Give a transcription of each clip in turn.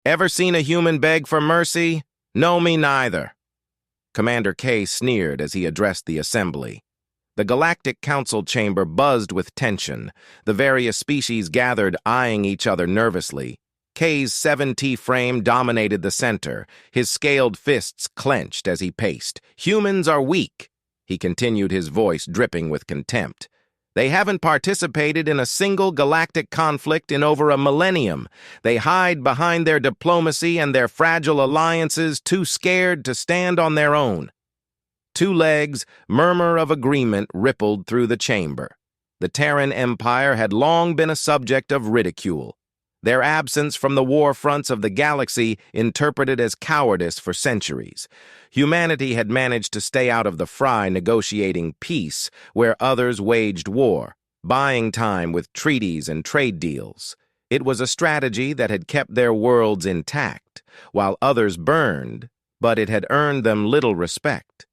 Ever seen a human beg for mercy? No, me neither. Commander K sneered as he addressed the assembly. The Galactic Council chamber buzzed with tension. The various species gathered, eyeing each other nervously. K's 7T frame dominated the center, his scaled fists clenched as he paced. Humans are weak, he continued, his voice dripping with contempt. They haven't participated in a single galactic conflict in over a millennium. They hide behind their diplomacy and their fragile alliances, too scared to stand on their own. Two legs, murmur of agreement rippled through the chamber. The Terran Empire had long been a subject of ridicule. Their absence from the war fronts of the galaxy interpreted as cowardice for centuries. Humanity had managed to stay out of the fray negotiating peace where others waged war, buying time with treaties and trade deals. It was a strategy that had kept their worlds intact, while others burned, but it had earned them little respect.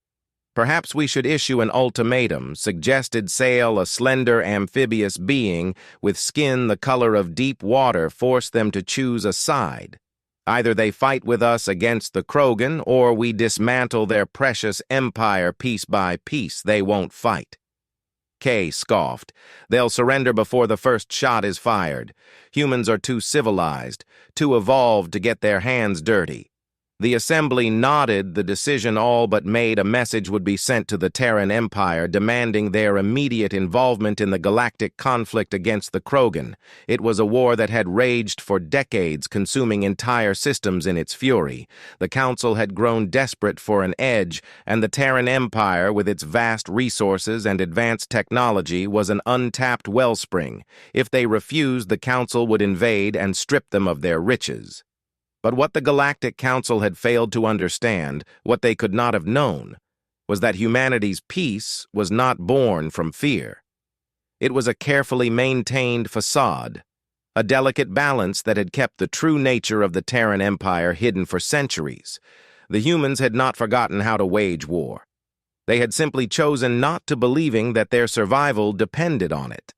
Perhaps we should issue an ultimatum, suggested Sail, a slender amphibious being with skin the color of deep water, forced them to choose a side. Either they fight with us against the Krogan, or we dismantle their precious empire piece by piece. They won't fight. K scoffed. They'll surrender before the first shot is fired. Humans are too civilized, too evolved to get their hands dirty. The assembly nodded. The decision all but made. A message would be sent to the Terran Empire demanding their immediate involvement in the galactic conflict against the Krogan. It was a war that had raged for decades, consuming entire systems in its fury. The Council had grown desperate for an edge, and the Terran Empire, with its vast resources and advanced technology, was an untapped wellspring. If they refused, the Council would invade and strip them of their riches. But what the Galactic Council had failed to understand, what they could not have known, was that humanity's peace was not born from fear. It was a carefully maintained facade, a delicate balance that had kept the true nature of the Terran Empire hidden for centuries. The humans had not forgotten how to wage war. They had simply chosen not to, believing that their survival depended on it.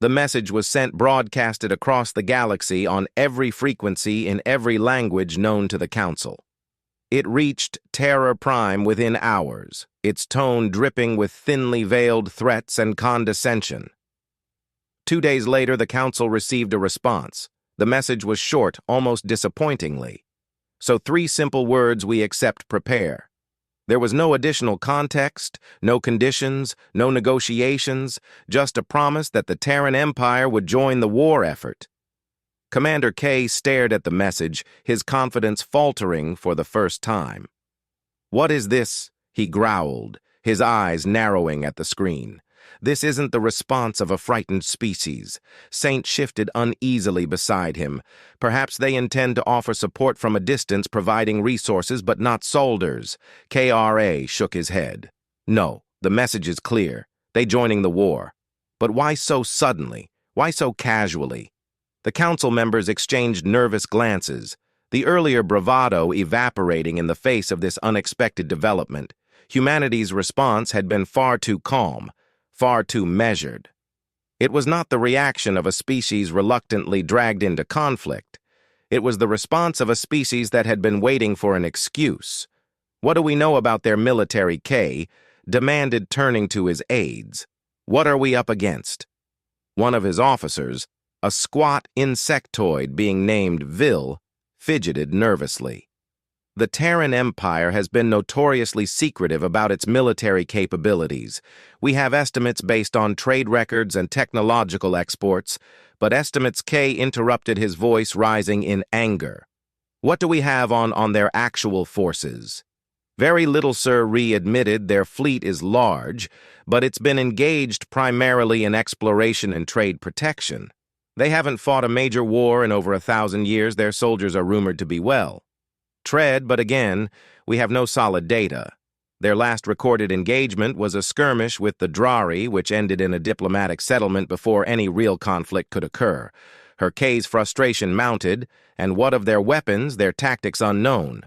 The message was sent broadcasted across the galaxy on every frequency in every language known to the Council. It reached Terra Prime within hours, its tone dripping with thinly veiled threats and condescension. 2 days later, the Council received a response. The message was short, almost disappointingly. So 3 simple words: we accept, prepare. There was no additional context, no conditions, no negotiations, just a promise that the Terran Empire would join the war effort. Commander K stared at the message, his confidence faltering for the first time. "What is this?" he growled, his eyes narrowing at the screen. "This isn't the response of a frightened species." Saint shifted uneasily beside him. "Perhaps they intend to offer support from a distance, providing resources but not soldiers." KRA shook his head. "No, the message is clear. They joining the war. But why so suddenly? Why so casually?" The Council members exchanged nervous glances, the earlier bravado evaporating in the face of this unexpected development. Humanity's response had been far too calm, far too measured. It was not the reaction of a species reluctantly dragged into conflict. It was the response of a species that had been waiting for an excuse. "What do we know about their military?" K demanded, turning to his aides. "What are we up against?" One of his officers, a squat insectoid being named Vil, fidgeted nervously. The Terran Empire has been notoriously secretive about its military capabilities. We have estimates based on trade records and technological exports, but estimates. K interrupted, his voice rising in anger. "What do we have on their actual forces?" "Very little, sir." Re admitted. "Their fleet is large, but it's been engaged primarily in exploration and trade protection. They haven't fought a major war in over 1,000 years. Their soldiers are rumored to be well. Tread, but again, we have no solid data. Their last recorded engagement was a skirmish with the Drari, which ended in a diplomatic settlement before any real conflict could occur." Her K's frustration mounted. "And what of their weapons, their tactics unknown?"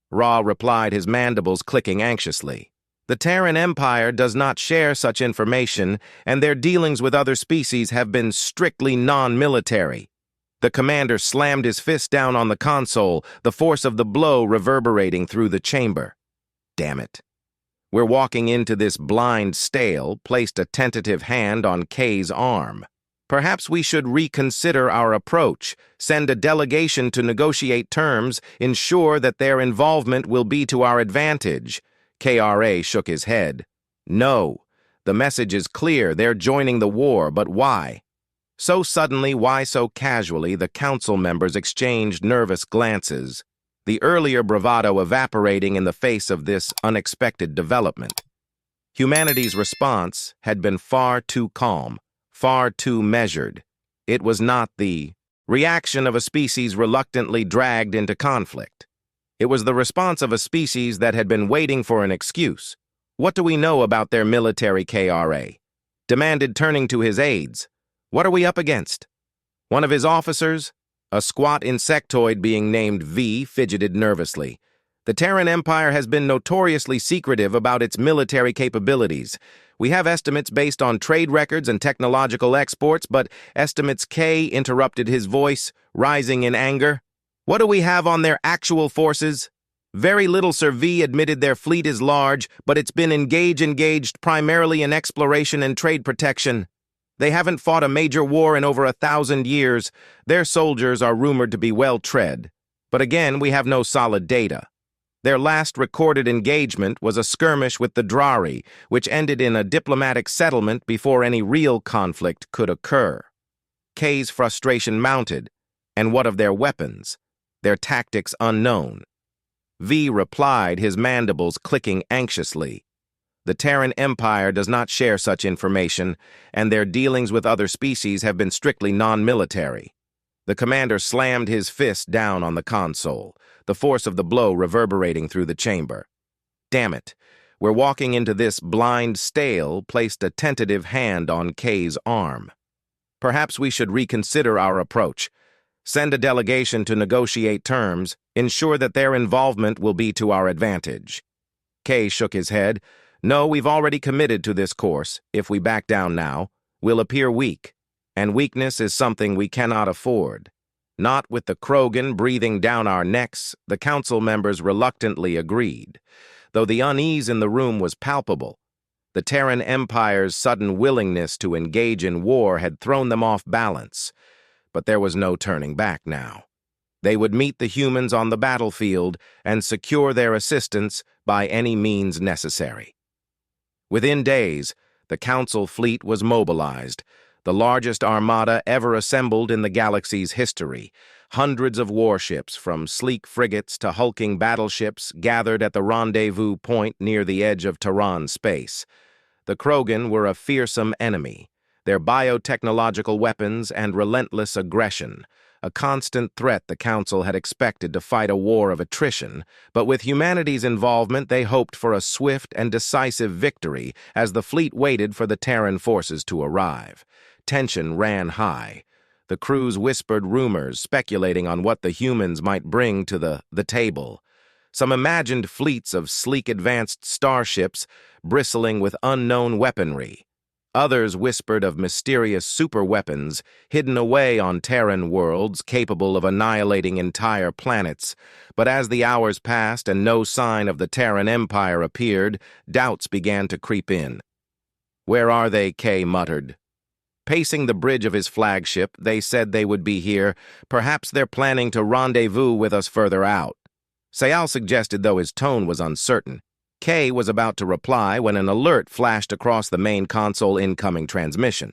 Ra replied, his mandibles clicking anxiously. "The Terran Empire does not share such information, and their dealings with other species have been strictly non-military." The commander slammed his fist down on the console, the force of the blow reverberating through the chamber. Damn it. We're walking into this blind stale, placed a tentative hand on Kay's arm. Perhaps we should reconsider our approach, send a delegation to negotiate terms, ensure that their involvement will be to our advantage. KRA shook his head. No. The message is clear, they're joining the war, but why? So suddenly, why so casually, the council members exchanged nervous glances, the earlier bravado evaporating in the face of this unexpected development. Humanity's response had been far too calm, far too measured. It was not the reaction of a species reluctantly dragged into conflict. It was the response of a species that had been waiting for an excuse. What do we know about their military? KRA demanded, turning to his aides. What are we up against? One of his officers, a squat insectoid being named V, fidgeted nervously. The Terran Empire has been notoriously secretive about its military capabilities. We have estimates based on trade records and technological exports, but estimates. K interrupted, his voice rising in anger. What do we have on their actual forces? Very little, Sir. V admitted their fleet is large, but it's been engaged primarily in exploration and trade protection. They haven't fought a major war in over 1,000 years. Their soldiers are rumored to be well-tread. But again, we have no solid data. Their last recorded engagement was a skirmish with the Drari, which ended in a diplomatic settlement before any real conflict could occur. Kay's frustration mounted. And what of their weapons? Their tactics unknown. V replied, his mandibles clicking anxiously. The Terran Empire does not share such information, and their dealings with other species have been strictly non-military. The commander slammed his fist down on the console, the force of the blow reverberating through the chamber. Damn it. We're walking into this blind stale, placed a tentative hand on Kay's arm. Perhaps we should reconsider our approach. Send a delegation to negotiate terms, ensure that their involvement will be to our advantage. Kay shook his head. No, we've already committed to this course. If we back down now, we'll appear weak. And weakness is something we cannot afford. Not with the Krogan breathing down our necks, the council members reluctantly agreed. Though the unease in the room was palpable, the Terran Empire's sudden willingness to engage in war had thrown them off balance. But there was no turning back now. They would meet the humans on the battlefield and secure their assistance by any means necessary. Within days, the Council fleet was mobilized, the largest armada ever assembled in the galaxy's history. Hundreds of warships, from sleek frigates to hulking battleships, gathered at the rendezvous point near the edge of Tehran space. The Krogan were a fearsome enemy, their biotechnological weapons and relentless aggression, a constant threat. The Council had expected to fight a war of attrition, but with humanity's involvement they hoped for a swift and decisive victory as the fleet waited for the Terran forces to arrive. Tension ran high. The crews whispered rumors, speculating on what the humans might bring to the table. Some imagined fleets of sleek advanced starships bristling with unknown weaponry. Others whispered of mysterious superweapons hidden away on Terran worlds capable of annihilating entire planets. But as the hours passed and no sign of the Terran Empire appeared, doubts began to creep in. Where are they? Kay muttered. Pacing the bridge of his flagship, they said they would be here. Perhaps they're planning to rendezvous with us further out. Sayal suggested, though his tone was uncertain. Kay was about to reply when an alert flashed across the main console incoming transmission.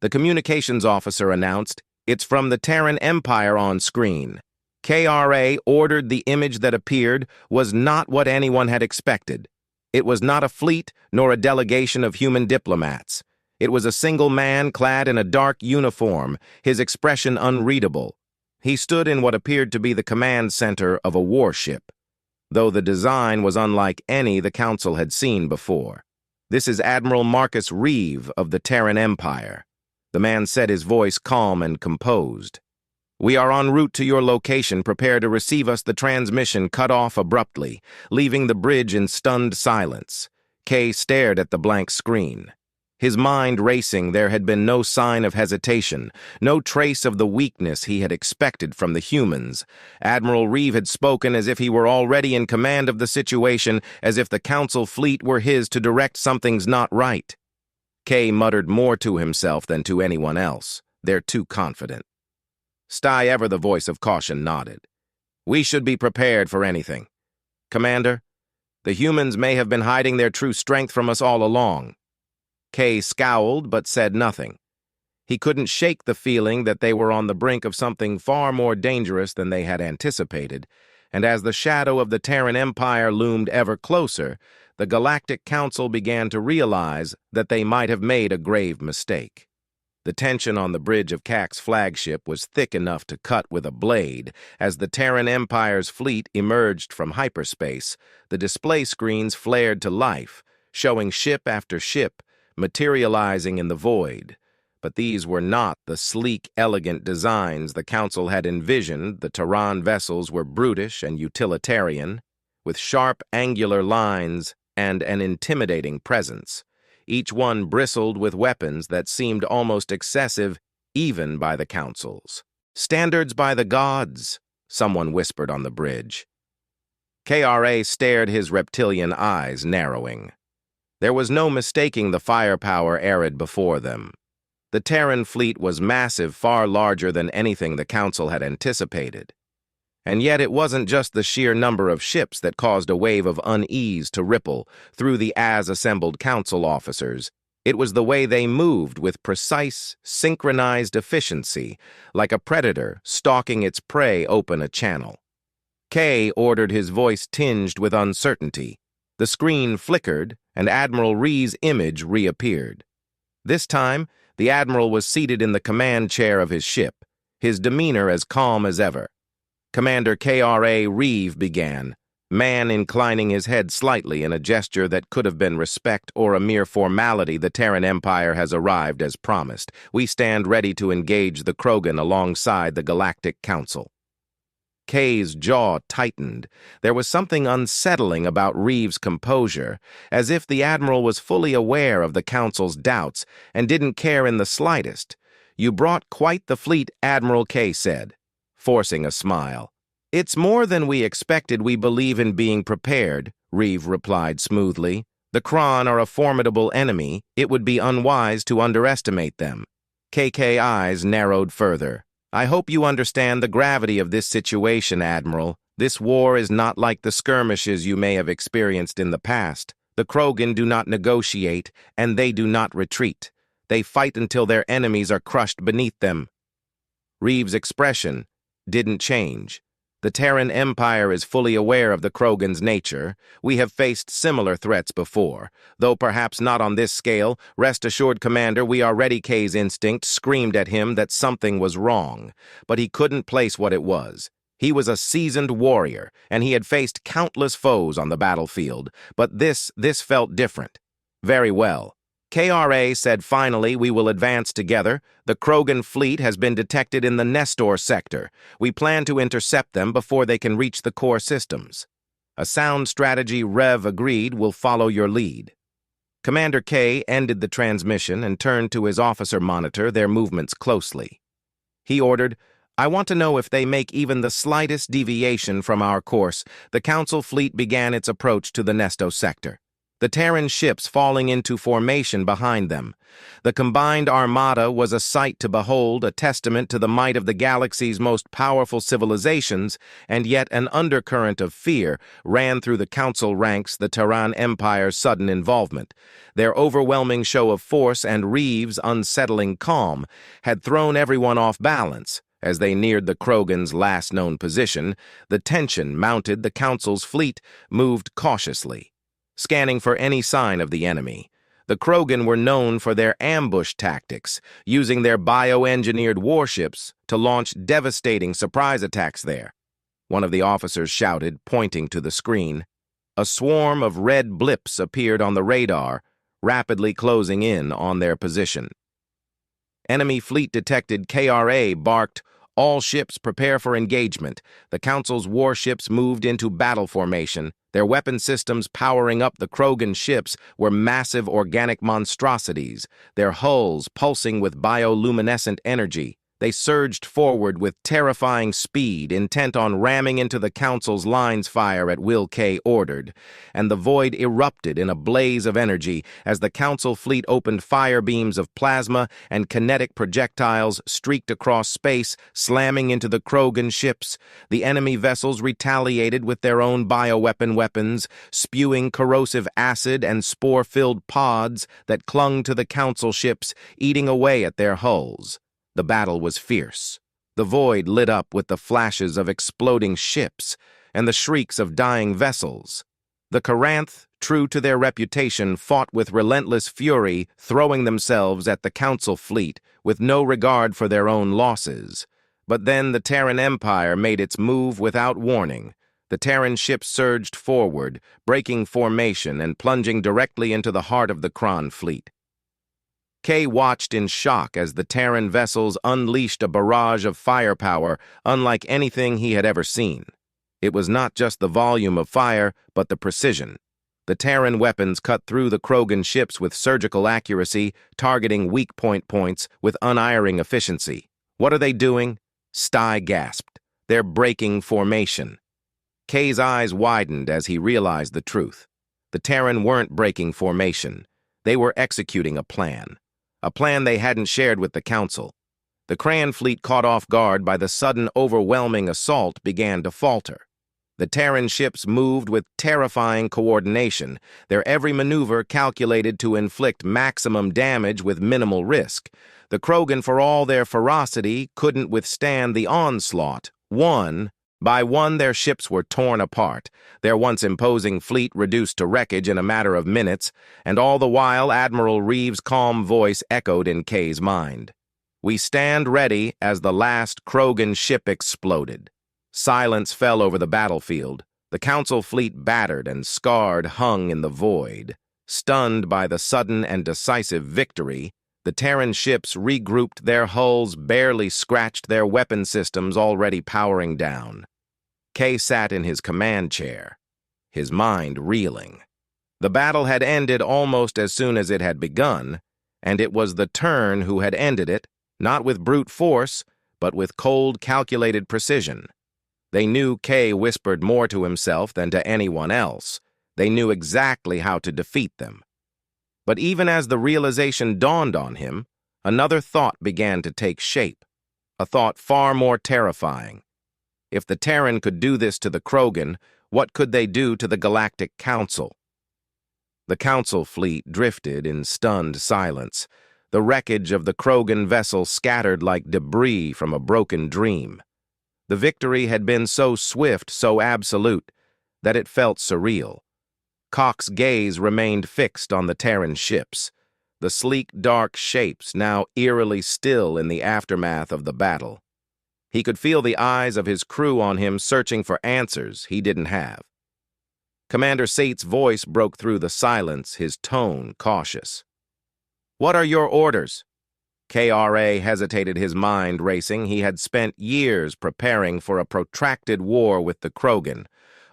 The communications officer announced, "It's from the Terran Empire on screen." KRA ordered. The image that appeared was not what anyone had expected. It was not a fleet nor a delegation of human diplomats. It was a single man clad in a dark uniform, his expression unreadable. He stood in what appeared to be the command center of a warship, though the design was unlike any the Council had seen before. "This is Admiral Marcus Reeve of the Terran Empire." The man said, his voice calm and composed. "We are en route to your location. Prepare to receive us." The transmission cut off abruptly, leaving the bridge in stunned silence. Kay stared at the blank screen. His mind racing, there had been no sign of hesitation, no trace of the weakness he had expected from the humans. Admiral Reeve had spoken as if he were already in command of the situation, as if the Council fleet were his to direct something's not right. Kay muttered more to himself than to anyone else. They're too confident. Sty, ever the voice of caution, nodded. We should be prepared for anything. Commander, the humans may have been hiding their true strength from us all along. Kay scowled but said nothing. He couldn't shake the feeling that they were on the brink of something far more dangerous than they had anticipated, and as the shadow of the Terran Empire loomed ever closer, the Galactic Council began to realize that they might have made a grave mistake. The tension on the bridge of Kak's flagship was thick enough to cut with a blade. As the Terran Empire's fleet emerged from hyperspace, the display screens flared to life, showing ship after ship materializing in the void. But these were not the sleek, elegant designs the Council had envisioned. The Terran vessels were brutish and utilitarian, with sharp, angular lines and an intimidating presence. Each one bristled with weapons that seemed almost excessive, even by the Council's standards. By the gods, someone whispered on the bridge. KRA stared, his reptilian eyes narrowing. There was no mistaking the firepower arid before them. The Terran fleet was massive, far larger than anything the Council had anticipated. And yet it wasn't just the sheer number of ships that caused a wave of unease to ripple through the as-assembled Council officers. It was the way they moved with precise, synchronized efficiency, like a predator stalking its prey open a channel. Kay ordered, his voice tinged with uncertainty. The screen flickered, and Admiral Ree's image reappeared. This time, the Admiral was seated in the command chair of his ship, his demeanor as calm as ever. Commander KRA Reeve began, man inclining his head slightly in a gesture that could have been respect or a mere formality. The Terran Empire has arrived as promised. We stand ready to engage the Krogan alongside the Galactic Council. Kay's jaw tightened. There was something unsettling about Reeve's composure, as if the Admiral was fully aware of the Council's doubts and didn't care in the slightest. You brought quite the fleet, Admiral Kay said, forcing a smile. It's more than we expected. We believe in being prepared, Reeve replied smoothly. The Kron are a formidable enemy. It would be unwise to underestimate them. KK eyes narrowed further. I hope you understand the gravity of this situation, Admiral. This war is not like the skirmishes you may have experienced in the past. The Krogan do not negotiate, and they do not retreat. They fight until their enemies are crushed beneath them. Reeve's expression didn't change. The Terran Empire is fully aware of the Krogan's nature. We have faced similar threats before, though perhaps not on this scale. Rest assured, Commander, we are ready. Kay's instinct screamed at him that something was wrong, but he couldn't place what it was. He was a seasoned warrior, and he had faced countless foes on the battlefield, but this felt different. Very well. KRA said finally, we will advance together. The Krogan fleet has been detected in the Nestor sector. We plan to intercept them before they can reach the core systems. A sound strategy, Rev agreed. Will follow your lead. Commander K ended the transmission and turned to his officer monitor their movements closely. He ordered, I want to know if they make even the slightest deviation from our course. The Council fleet began its approach to the Nestor sector, the Terran ships falling into formation behind them. The combined armada was a sight to behold, a testament to the might of the galaxy's most powerful civilizations, and yet an undercurrent of fear ran through the Council ranks. The Terran Empire's sudden involvement, their overwhelming show of force, and Reeve's unsettling calm had thrown everyone off balance. As they neared the Krogan's last known position, the tension mounted. The Council's fleet moved cautiously, scanning for any sign of the enemy. The Krogan were known for their ambush tactics, using their bioengineered warships to launch devastating surprise attacks there. One of the officers shouted, pointing to the screen. A swarm of red blips appeared on the radar, rapidly closing in on their position. Enemy fleet detected, KRA barked. All ships prepare for engagement. The Council's warships moved into battle formation. Their weapon systems powering up the Krogan ships were massive organic monstrosities, their hulls pulsing with bioluminescent energy. They surged forward with terrifying speed, intent on ramming into the Council's lines fire at will. K ordered, and the void erupted in a blaze of energy as the Council fleet opened fire beams of plasma and kinetic projectiles streaked across space, slamming into the Krogan ships. The enemy vessels retaliated with their own bioweapon weapons, spewing corrosive acid and spore-filled pods that clung to the Council ships, eating away at their hulls. The battle was fierce. The void lit up with the flashes of exploding ships and the shrieks of dying vessels. The Coranth, true to their reputation, fought with relentless fury, throwing themselves at the Council fleet with no regard for their own losses. But then the Terran Empire made its move without warning. The Terran ships surged forward, breaking formation and plunging directly into the heart of the Kron fleet. Kay watched in shock as the Terran vessels unleashed a barrage of firepower unlike anything he had ever seen. It was not just the volume of fire, but the precision. The Terran weapons cut through the Krogan ships with surgical accuracy, targeting weak points with unerring efficiency. What are they doing? Sty gasped. They're breaking formation. Kay's eyes widened as he realized the truth. The Terran weren't breaking formation. They were executing a plan they hadn't shared with the Council. The Kran fleet, caught off guard by the sudden overwhelming assault, began to falter. The Terran ships moved with terrifying coordination, their every maneuver calculated to inflict maximum damage with minimal risk. The Krogan, for all their ferocity, couldn't withstand the onslaught. One by one, their ships were torn apart, their once imposing fleet reduced to wreckage in a matter of minutes, and all the while Admiral Reeves' calm voice echoed in Kay's mind. "We stand ready," as the last Krogan ship exploded. Silence fell over the battlefield. The Council fleet, battered and scarred, hung in the void. Stunned by the sudden and decisive victory, the Terran ships regrouped, their hulls barely scratched, their weapon systems already powering down. Kay sat in his command chair, his mind reeling. The battle had ended almost as soon as it had begun, and it was the Turn who had ended it, not with brute force, but with cold, calculated precision. They knew Kay whispered more to himself than to anyone else. They knew exactly how to defeat them. But even as the realization dawned on him, another thought began to take shape, a thought far more terrifying. If the Terran could do this to the Krogan, what could they do to the Galactic Council? The Council fleet drifted in stunned silence, the wreckage of the Krogan vessel scattered like debris from a broken dream. The victory had been so swift, so absolute, that it felt surreal. Cox's gaze remained fixed on the Terran ships, the sleek, dark shapes now eerily still in the aftermath of the battle. He could feel the eyes of his crew on him, searching for answers he didn't have. Commander Sate's voice broke through the silence, his tone cautious. "What are your orders?" KRA hesitated, his mind racing. He had spent years preparing for a protracted war with the Krogan,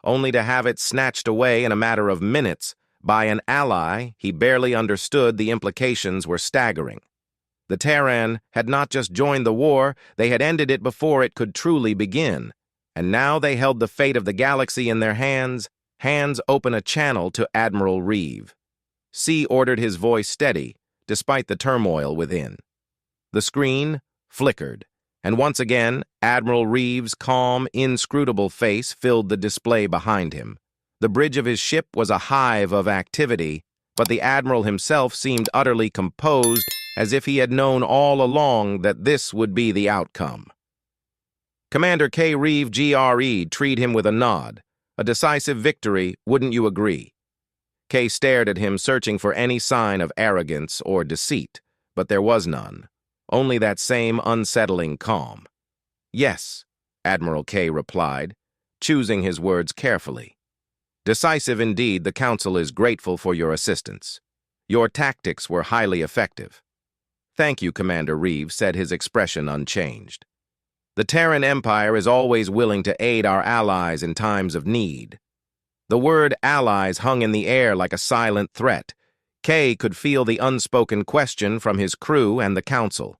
only to have it snatched away in a matter of minutes by an ally he barely understood. The implications were staggering. The Terran had not just joined the war, they had ended it before it could truly begin. And now they held the fate of the galaxy in their hands. Hands open a channel to Admiral Reeve. C ordered, his voice steady, despite the turmoil within. The screen flickered, and once again, Admiral Reeve's calm, inscrutable face filled the display behind him. The bridge of his ship was a hive of activity, but the Admiral himself seemed utterly composed, as if he had known all along that this would be the outcome. Commander K. Reeve, GRE, treated him with a nod. A decisive victory, wouldn't you agree? Kay stared at him, searching for any sign of arrogance or deceit, but there was none. Only that same unsettling calm. "Yes," Admiral Kay replied, choosing his words carefully. "Decisive indeed. The Council is grateful for your assistance. Your tactics were highly effective." "Thank you," Commander Reeve said, his expression unchanged. The Terran Empire is always willing to aid our allies in times of need. The word allies hung in the air like a silent threat. Kay could feel the unspoken question from his crew and the council.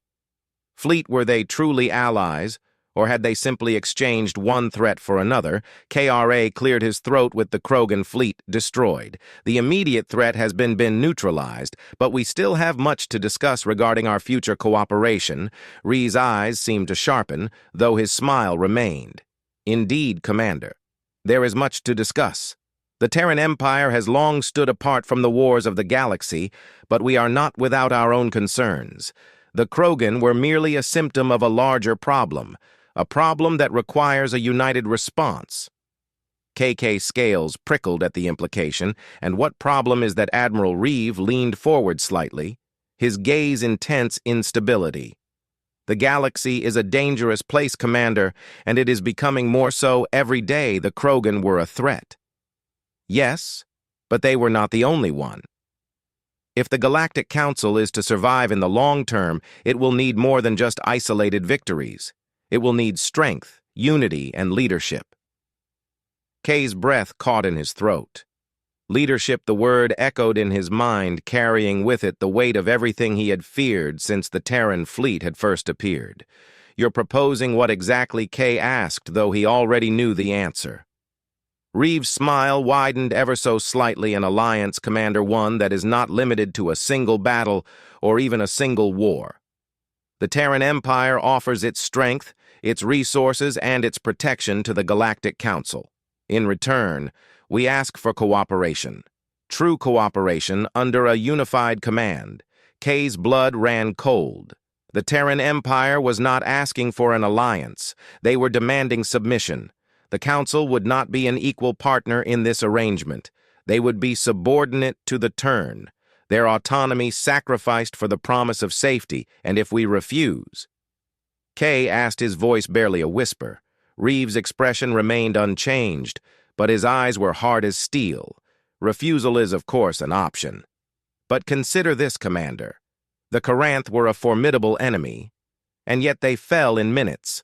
Fleet, were they truly allies, or had they simply exchanged one threat for another? KRA cleared his throat with the Krogan fleet destroyed. The immediate threat has been neutralized, but we still have much to discuss regarding our future cooperation. Ree's eyes seemed to sharpen, though his smile remained. Indeed, Commander. There is much to discuss. The Terran Empire has long stood apart from the wars of the galaxy, but we are not without our own concerns. The Krogan were merely a symptom of a larger problem, a problem that requires a united response. KK Scales prickled at the implication, and what problem is that Admiral Reeve leaned forward slightly, his gaze intense instability. The galaxy is a dangerous place, Commander, and it is becoming more so every day. The Krogan were a threat. Yes, but they were not the only one. If the Galactic Council is to survive in the long term, it will need more than just isolated victories. It will need strength, unity, and leadership. Kay's breath caught in his throat. Leadership, the word echoed in his mind, carrying with it the weight of everything he had feared since the Terran fleet had first appeared. You're proposing what exactly? Kay asked, though he already knew the answer. Reeve's smile widened ever so slightly. An alliance, Commander, one that is not limited to a single battle or even a single war. The Terran Empire offers its strength, its resources, and its protection to the Galactic Council. In return, we ask for cooperation. True cooperation under a unified command. Kay's blood ran cold. The Terran Empire was not asking for an alliance. They were demanding submission. The Council would not be an equal partner in this arrangement. They would be subordinate to the turn, their autonomy sacrificed for the promise of safety, and if we refuse... Kay asked, his voice barely a whisper. Reeve's expression remained unchanged, but his eyes were hard as steel. Refusal is, of course, an option. But consider this, Commander. The Karanth were a formidable enemy, and yet they fell in minutes.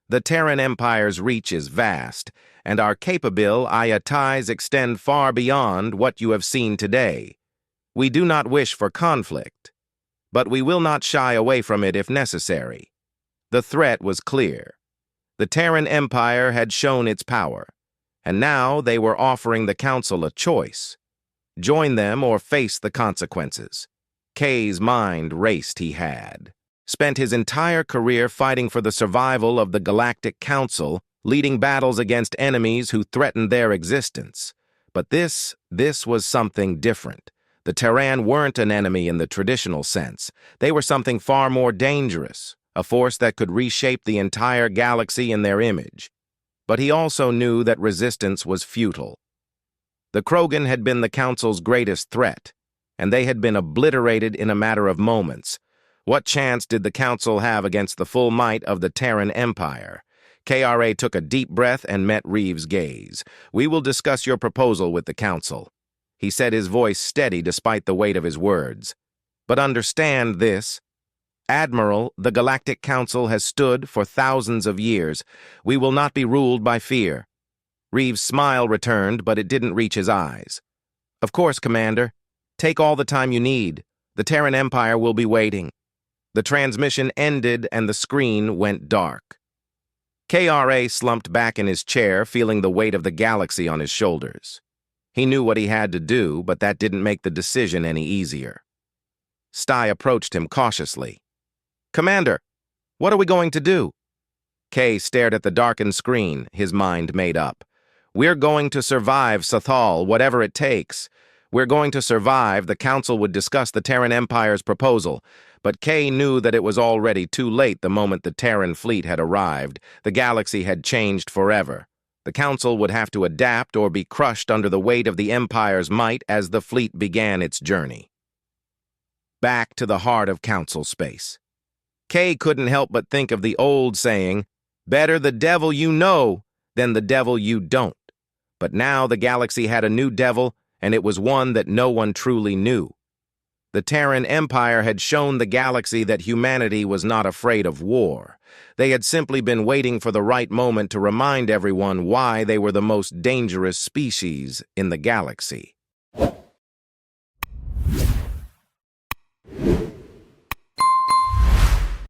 The Terran Empire's reach is vast, and our ties extend far beyond what you have seen today. We do not wish for conflict, but we will not shy away from it if necessary. The threat was clear. The Terran Empire had shown its power, and now they were offering the Council a choice. Join them or face the consequences. Kay's mind raced. He had spent his entire career fighting for the survival of the Galactic Council, leading battles against enemies who threatened their existence. But this was something different. The Terran weren't an enemy in the traditional sense. They were something far more dangerous, a force that could reshape the entire galaxy in their image. But he also knew that resistance was futile. The Krogan had been the Council's greatest threat, and they had been obliterated in a matter of moments. What chance did the Council have against the full might of the Terran Empire? KRA took a deep breath and met Reeve's gaze. We will discuss your proposal with the Council. He said, his voice steady despite the weight of his words. But understand this. Admiral, the Galactic Council has stood for thousands of years. We will not be ruled by fear. Reeve's smile returned, but it didn't reach his eyes. Of course, Commander. Take all the time you need. The Terran Empire will be waiting. The transmission ended and the screen went dark. KRA slumped back in his chair, feeling the weight of the galaxy on his shoulders. He knew what he had to do, but that didn't make the decision any easier. Sty approached him cautiously. Commander, what are we going to do? Kay stared at the darkened screen, his mind made up. We're going to survive, Sathal, whatever it takes. We're going to survive. The Council would discuss the Terran Empire's proposal. But Kay knew that it was already too late the moment the Terran fleet had arrived. The galaxy had changed forever. The Council would have to adapt or be crushed under the weight of the Empire's might as the fleet began its journey. Back to the heart of Council space. Kay couldn't help but think of the old saying, better the devil you know than the devil you don't. But now the galaxy had a new devil, and it was one that no one truly knew. The Terran Empire had shown the galaxy that humanity was not afraid of war. They had simply been waiting for the right moment to remind everyone why they were the most dangerous species in the galaxy.